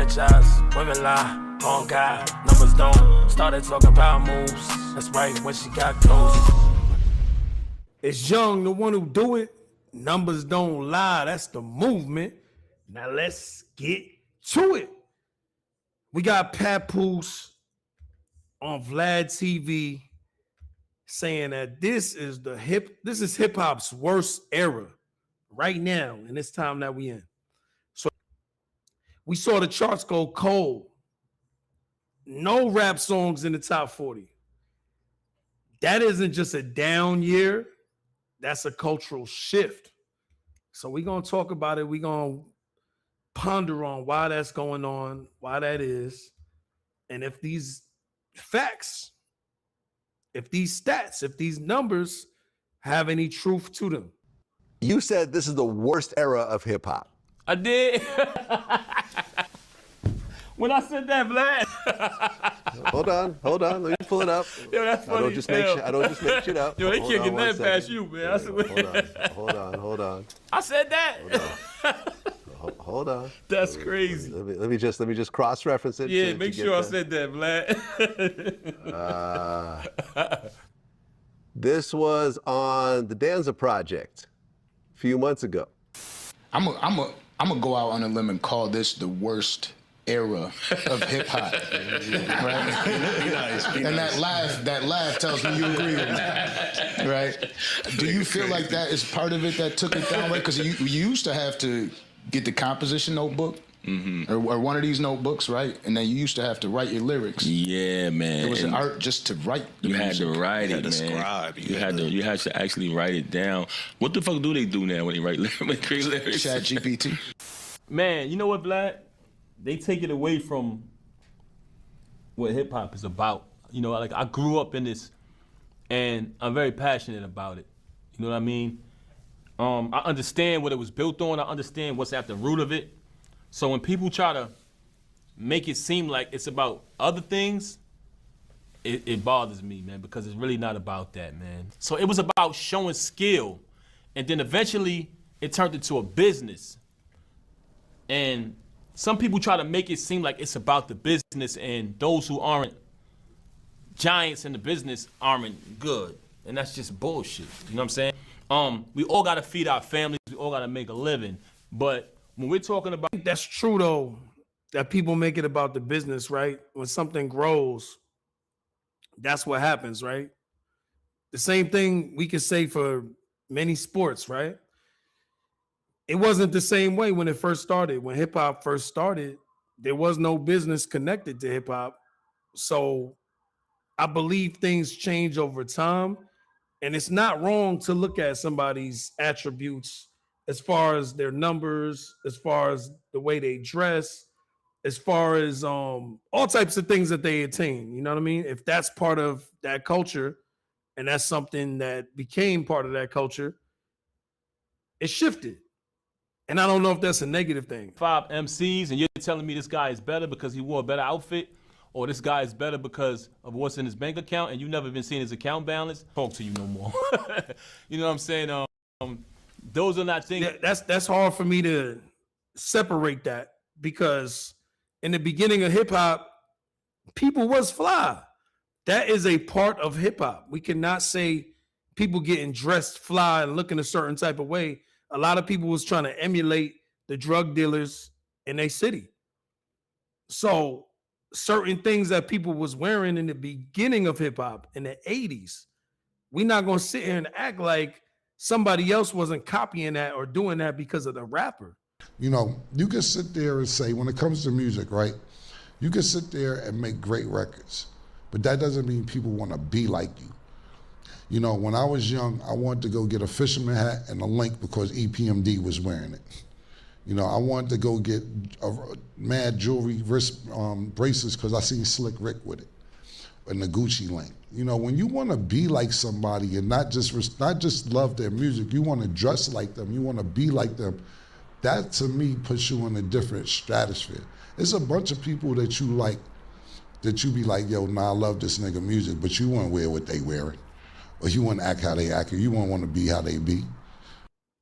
apologize. Women lie, on God, numbers don't. Started talking power moves. That's right, when she got ghosts. It's Young, the one who do it. Numbers don't lie. That's the movement. Now let's get to it. We got Papoose on Vlad TV saying that this is hip hop's worst era right now in this time that we in. So we saw the charts go cold. No rap songs in the top 40. That isn't just a down year. That's a cultural shift. So we're going to talk about it. We're going to ponder on why that's going on, why that is, and if these facts, if these stats, if these numbers have any truth to them. You said this is the worst era of hip hop. I did. When I said that, Vlad. Hold on. Let me pull it up. Yo, that's funny. I don't just make shit up. Yo, they kicking that past you, man. Hold on. I said that. Hold on. That's crazy. Let me just cross-reference it. Yeah, make sure I said that, Vlad. This was on the Danza Project a few months ago. I'm gonna go out on a limb and call this the worst era of hip hop. Right? And that laugh tells me you agree with me, right? Do you feel like that is part of it that took it down, right? Because you used to have to get the composition notebook. Mm-hmm. Or one of these notebooks, right? And then you used to have to write your lyrics. Yeah, man. It was an art just to write the music. Had to write it, man. Scribe. You had to actually write it down. What the fuck do they do now when they write create lyrics? Chat GPT. Man, you know what, Vlad? They take it away from what hip hop is about. You know, like I grew up in this, and I'm very passionate about it. You know what I mean? I understand what it was built on. I understand what's at the root of it. So when people try to make it seem like it's about other things, it bothers me, man, because it's really not about that, man. So it was about showing skill, and then eventually it turned into a business. And some people try to make it seem like it's about the business, and those who aren't giants in the business aren't good. And that's just bullshit, you know what I'm saying? We all gotta feed our families, we all gotta make a living, but when we're talking about... That's true, though, that people make it about the business, right? When something grows, that's what happens, right? The same thing we can say for many sports, right? It wasn't the same way when it first started. When hip-hop first started, there was no business connected to hip-hop. So I believe things change over time, and it's not wrong to look at somebody's attributes as far as their numbers, as far as the way they dress, as far as all types of things that they attain. You know what I mean? If that's part of that culture, and that's something that became part of that culture, it shifted. And I don't know if that's a negative thing. 5 MCs, and you're telling me this guy is better because he wore a better outfit, or this guy is better because of what's in his bank account, and you've never been seeing his account balance, talk to you no more. You know what I'm saying? Those are not things. That's hard for me to separate that, because in the beginning of hip hop, people was fly. That is a part of hip hop. We cannot say people getting dressed fly and looking a certain type of way. A lot of people was trying to emulate the drug dealers in their city. So certain things that people was wearing in the beginning of hip hop in the 80s, we're not gonna sit here and act like somebody else wasn't copying that or doing that because of the rapper. You know, you can sit there and say, when it comes to music, right? You can sit there and make great records, but that doesn't mean people want to be like you. You know, when I was young, I wanted to go get a fisherman hat and a link because EPMD was wearing it. You know, I wanted to go get a mad jewelry wrist bracelets because I seen Slick Rick with it, and the Gucci link. You know, when you want to be like somebody and not just love their music, you want to dress like them, you want to be like them, that to me puts you in a different stratosphere. There's a bunch of people that you like, that you be like, yo, nah, I love this nigga music, but you won't wear what they wearing. Or you want to act how they act, or you won't want to be how they be.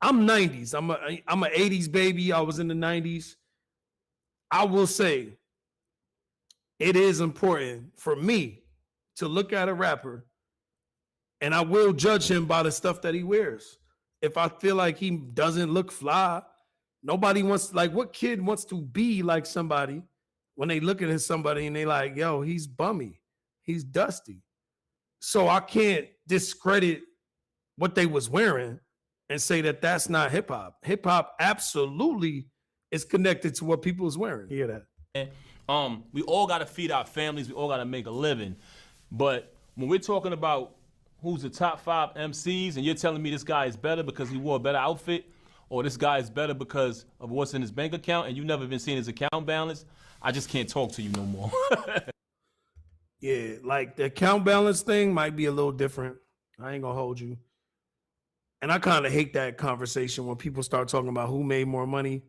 I'm 90s. I'm a 80s baby. I was in the 90s. I will say it is important for me to look at a rapper, and I will judge him by the stuff that he wears. If I feel like he doesn't look fly, nobody wants, like, what kid wants to be like somebody when they look at somebody and they like, yo, he's bummy, he's dusty. So I can't discredit what they was wearing and say that that's not hip hop. Hip hop absolutely is connected to what people is wearing. You hear that? We all gotta feed our families. We all gotta make a living. But when we're talking about who's the top 5 MCs and you're telling me this guy is better because he wore a better outfit, or this guy is better because of what's in his bank account and you never been seen his account balance, I just can't talk to you no more. Yeah, like the account balance thing might be a little different. I ain't gonna hold you. And I kind of hate that conversation when people start talking about who made more money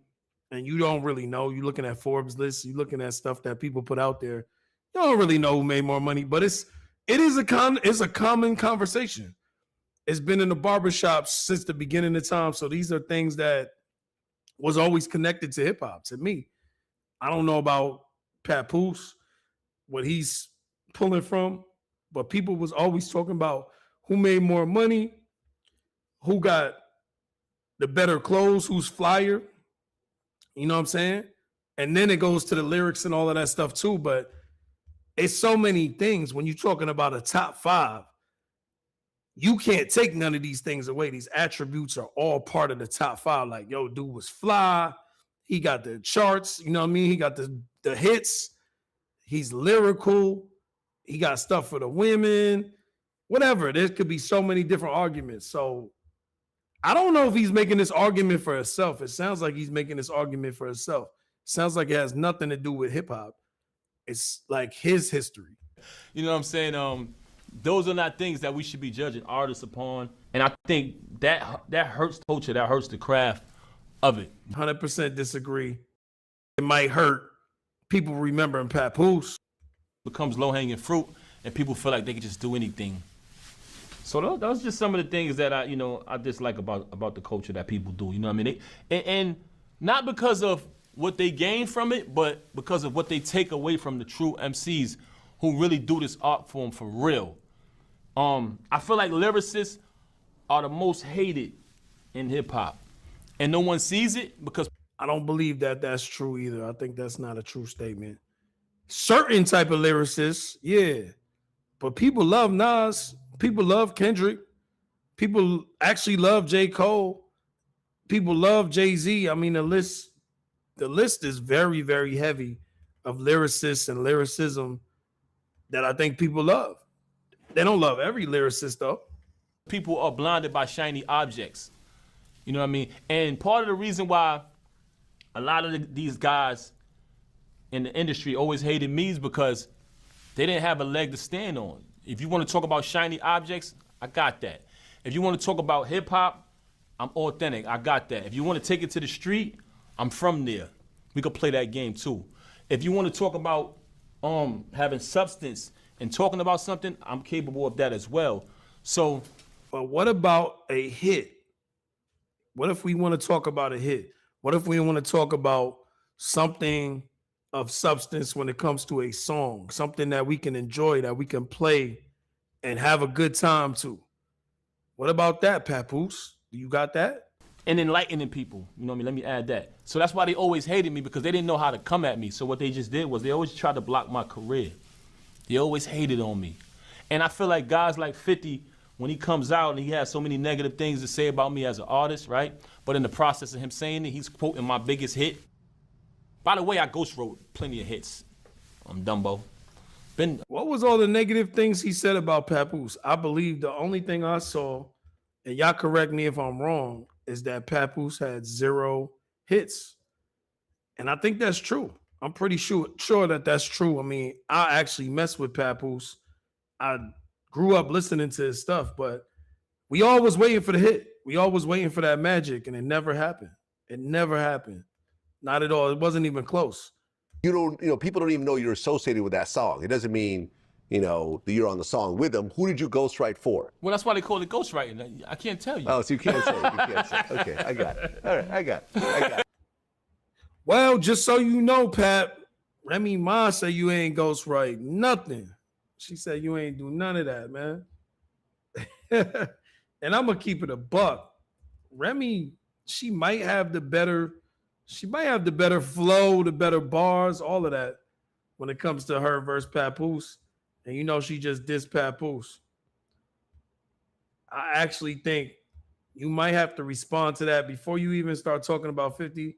and you don't really know. You're looking at Forbes lists, you're looking at stuff that people put out there. You don't really know who made more money, but it's a common conversation. It's been in the barbershops since the beginning of time. So these are things that was always connected to hip hop, to me. I don't know about Papoose, what he's pulling from, but people was always talking about who made more money, who got the better clothes, who's flyer. You know what I'm saying? And then it goes to the lyrics and all of that stuff too. But it's so many things when you're talking about a top 5. You can't take none of these things away. These attributes are all part of the top 5. Like, yo, dude was fly. He got the charts. You know what I mean? He got the hits. He's lyrical. He got stuff for the women. Whatever. There could be so many different arguments. So I don't know if he's making this argument for himself. It sounds like he's making this argument for himself. It sounds like it has nothing to do with hip hop. It's like his history. You know what I'm saying? Those are not things that we should be judging artists upon. And I think that hurts culture, that hurts the craft of it. 100% disagree. It might hurt people remembering Papoose. Becomes low-hanging fruit and people feel like they can just do anything. So those are just some of the things that I dislike about the culture that people do. You know what I mean? And not because of what they gain from it, but because of what they take away from the true MCs who really do this art form for real. I feel like lyricists are the most hated in hip hop, and no one sees it because I don't believe that that's true either. I think that's not a true statement. Certain type of lyricists, yeah, but people love Nas, people love Kendrick, people actually love J. Cole, people love Jay-Z. I mean, the list is very, very heavy of lyricists and lyricism that I think people love. They don't love every lyricist though. People are blinded by shiny objects. You know what I mean? And part of the reason why a lot of these guys in the industry always hated me is because they didn't have a leg to stand on. If you want to talk about shiny objects, I got that. If you want to talk about hip hop, I'm authentic, I got that. If you want to take it to the street, I'm from there. We could play that game too. If you want to talk about having substance and talking about something, I'm capable of that as well. So, but what about a hit? What if we want to talk about a hit? What if we want to talk about something of substance when it comes to a song, something that we can enjoy, that we can play and have a good time to? What about that, Papoose? You got that? And enlightening people, you know what I mean? Let me add that. So that's why they always hated me, because they didn't know how to come at me. So what they just did was they always tried to block my career. They always hated on me. And I feel like guys like 50, when he comes out and he has so many negative things to say about me as an artist, right? But in the process of him saying it, he's quoting my biggest hit. By the way, I ghost wrote plenty of hits. I'm Dumbo. What was all the negative things he said about Papoose? I believe the only thing I saw, and y'all correct me if I'm wrong, is that Papoose had 0 hits. And I think that's true. I'm pretty sure that that's true. I mean, I actually mess with Papoose. I grew up listening to his stuff, but we all was waiting for the hit. We all was waiting for that magic, and it never happened. It never happened. Not at all. It wasn't even close. People don't even know you're associated with that song. It doesn't mean, that you're on the song with them. Who did you ghostwrite for? Well, that's why they call it ghostwriting. I can't tell you. Oh, so you can't say. Okay, I got it. All right, I got it. Well, just so you know, Pat, Remy Ma said you ain't ghostwrite nothing. She said you ain't do none of that, man. And I'm gonna keep it a buck. Remy, she might have the better flow, the better bars, all of that when it comes to her versus Papoose. And you know she just dissed Papoose. I actually think you might have to respond to that before you even start talking about 50.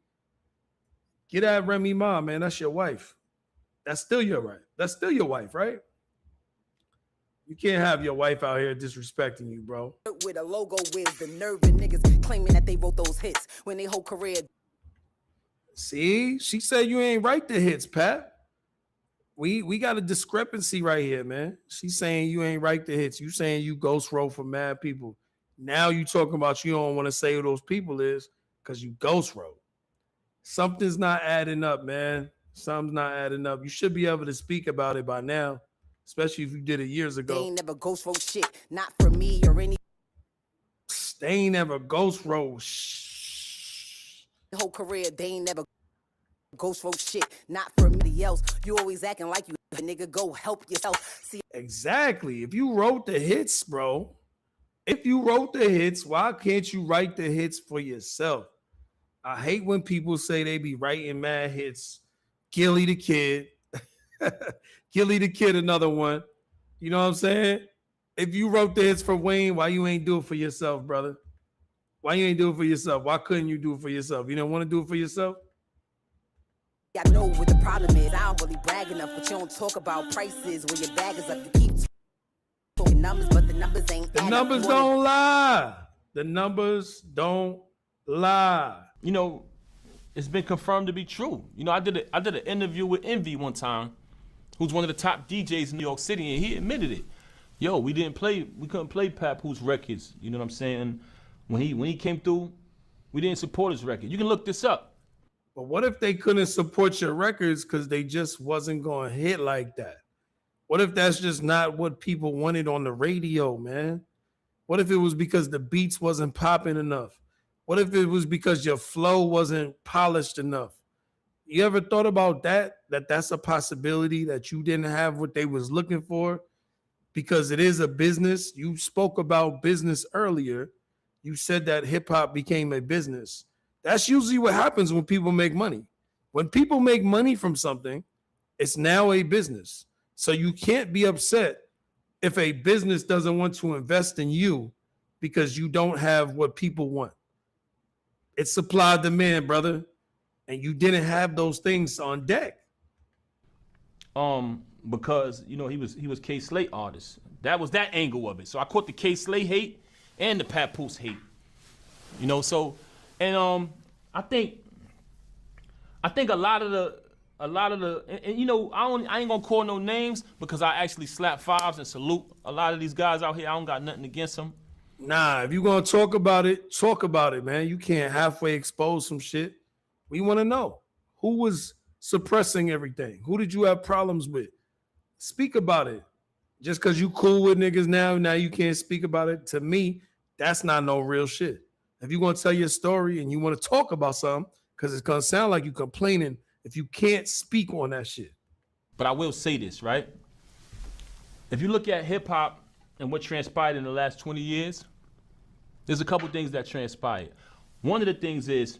Get at Remy Ma, man. That's your wife. That's still your right. That's still your wife, right? You can't have your wife out here disrespecting you, bro. With a logo with the nerve and niggas claiming that they wrote those hits when their whole career. See, she said you ain't write the hits, Pat. We got a discrepancy right here, man. She's saying you ain't write the hits. You saying you ghost wrote for mad people. Now you talking about you don't want to say who those people is because you ghost wrote. Something's not adding up, man. Something's not adding up. You should be able to speak about it by now, especially if you did it years ago. They ain't never ghost wrote shit, not for me or any. They ain't never ghost wrote. The whole career, they ain't never ghost wrote shit, not for anybody else. You always acting like you a nigga. Go help yourself. See, exactly. If you wrote the hits, bro. If you wrote the hits, why can't you write the hits for yourself? I hate when people say they be writing mad hits. Gilly the Kid. Gilly the Kid, another one. You know what I'm saying? If you wrote the hits for Wayne, why you ain't do it for yourself, brother? Why you ain't do it for yourself? Why couldn't you do it for yourself? You don't want to do it for yourself? I know what the problem is. I don't really brag enough, but you don't talk about prices when your bag is up. You keep talking numbers, but the numbers ain't. The numbers don't lie. The numbers don't lie. You know, it's been confirmed to be true. You know, I did an interview with Envy one time, who's one of the top DJs in New York City, and he admitted it. Yo, we couldn't play Papoose records. You know what I'm saying? When he came through, we didn't support his record. You can look this up. But what if they couldn't support your records because they just wasn't going to hit like that? What if that's just not what people wanted on the radio, man? What if it was because the beats wasn't popping enough? What if it was because your flow wasn't polished enough? You ever thought about that? That's a possibility that you didn't have what they was looking for? Because it is a business. You spoke about business earlier. You said that hip hop became a business. That's usually what happens when people make money. When people make money from something, it's now a business. So you can't be upset if a business doesn't want to invest in you because you don't have what people want. It's supply demand, brother. And you didn't have those things on deck. Because, you know, he was K Slate artist. That was that angle of it. So I caught the K Slate hate and the Papoose hate. You know, so and I think a lot of the and you know, I ain't gonna call no names because I actually slap fives and salute a lot of these guys out here. I don't got nothing against them. Nah, if you're gonna talk about it, man. You can't halfway expose some shit. We want to know who was suppressing everything. Who did you have problems with? Speak about it. Just because you cool with niggas now you can't speak about it. To me, that's not no real shit. If you're gonna tell your story and you want to talk about something, because it's gonna sound like you complaining if you can't speak on that shit. But I will say this, right? If you look at hip hop and what transpired in the last 20 years, there's a couple things that transpired. One of the things is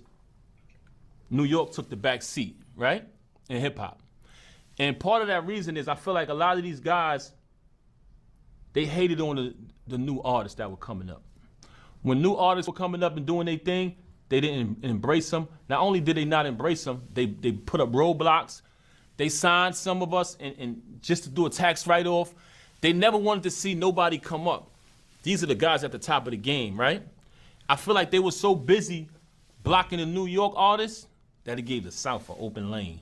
New York took the back seat, right? In hip hop. And part of that reason is I feel like a lot of these guys, they hated on the new artists that were coming up. When new artists were coming up and doing their thing, they didn't embrace them. Not only did they not embrace them, they put up roadblocks. They signed some of us and just to do a tax write-off. They never wanted to see nobody come up. These are the guys at the top of the game, right? I feel like they were so busy blocking the New York artists that it gave the South an open lane.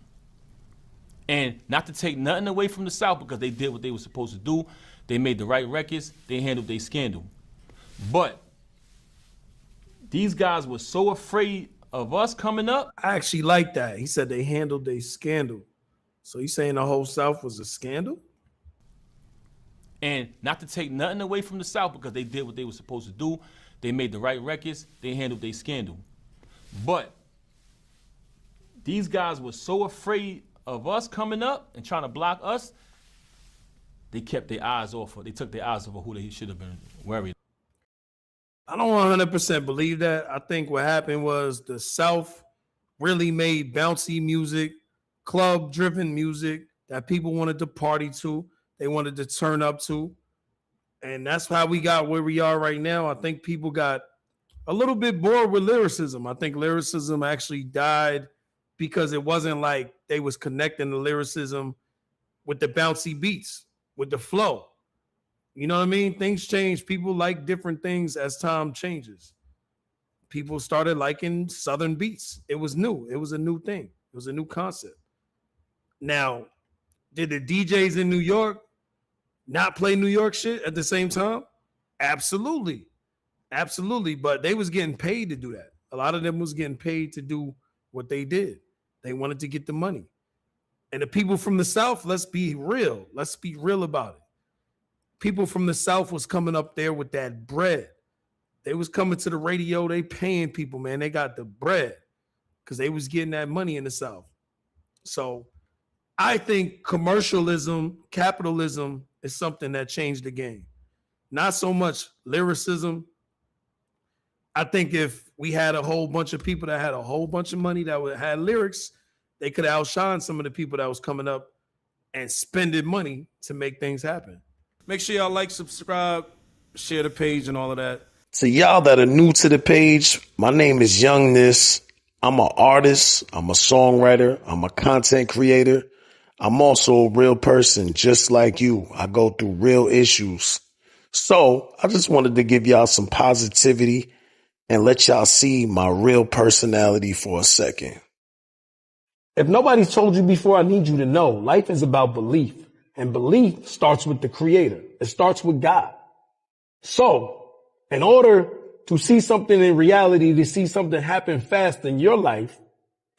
And not to take nothing away from the South because they did what they were supposed to do. They made the right records. They handled their scandal. But these guys were so afraid of us coming up. I actually like that. He said they handled their scandal. So he's saying the whole South was a scandal? And not to take nothing away from the South because they did what they were supposed to do. They made the right records. They handled their scandal. But these guys were so afraid of us coming up and trying to block us, they kept their eyes off of, they took their eyes off of who they should have been worried. I don't 100% believe that. I think what happened was the South really made bouncy music, club-driven music that people wanted to party to, they wanted to turn up to. And that's how we got where we are right now. I think people got a little bit bored with lyricism. I think lyricism actually died because it wasn't like they was connecting the lyricism with the bouncy beats, with the flow. You know what I mean? Things change. People like different things as time changes. People started liking Southern beats. It was new. It was a new thing. It was a new concept. Now, did the DJs in New York not play New York shit at the same time? Absolutely. Absolutely. But they was getting paid to do that. A lot of them was getting paid to do what they did. They wanted to get the money. And the people from the South, let's be real. Let's be real about it. People from the South was coming up there with that bread. They was coming to the radio. They paying people, man. They got the bread because they was getting that money in the South. So I think commercialism, capitalism is something that changed the game. Not so much lyricism. I think if we had a whole bunch of people that had a whole bunch of money that had lyrics, they could outshine some of the people that was coming up and spending money to make things happen. Make sure y'all like, subscribe, share the page and all of that. To y'all that are new to the page, my name is Youngniss. I'm an artist. I'm a songwriter. I'm a content creator. I'm also a real person just like you. I go through real issues. So I just wanted to give y'all some positivity and let y'all see my real personality for a second. If nobody's told you before, I need you to know life is about belief, and belief starts with the creator. It starts with God. So in order to see something in reality, to see something happen fast in your life,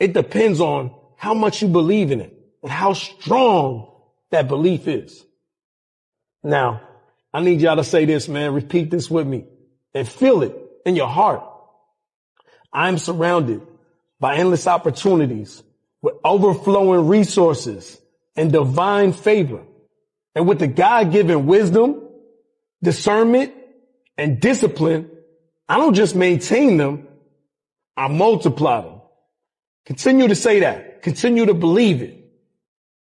it depends on how much you believe in it and how strong that belief is. Now, I need y'all to say this, man. Repeat this with me and feel it in your heart. I'm surrounded by endless opportunities with overflowing resources and divine favor. And with the God-given wisdom, discernment, and discipline, I don't just maintain them, I multiply them. Continue to say that. Continue to believe it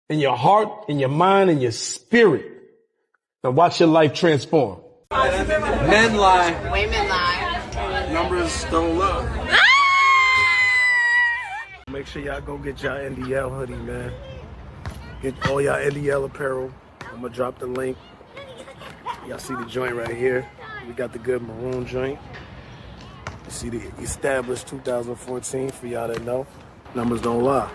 in your heart, in your mind, in your spirit. And watch your life transform. Men lie. Women lie. Numbers don't lie. Make sure y'all go get y'all NDL hoodie, man. Get all y'all NDL apparel. I'm gonna drop the link. Y'all see the joint right here. We got the good maroon joint. You see the established 2014 for y'all that know. Numbers don't lie.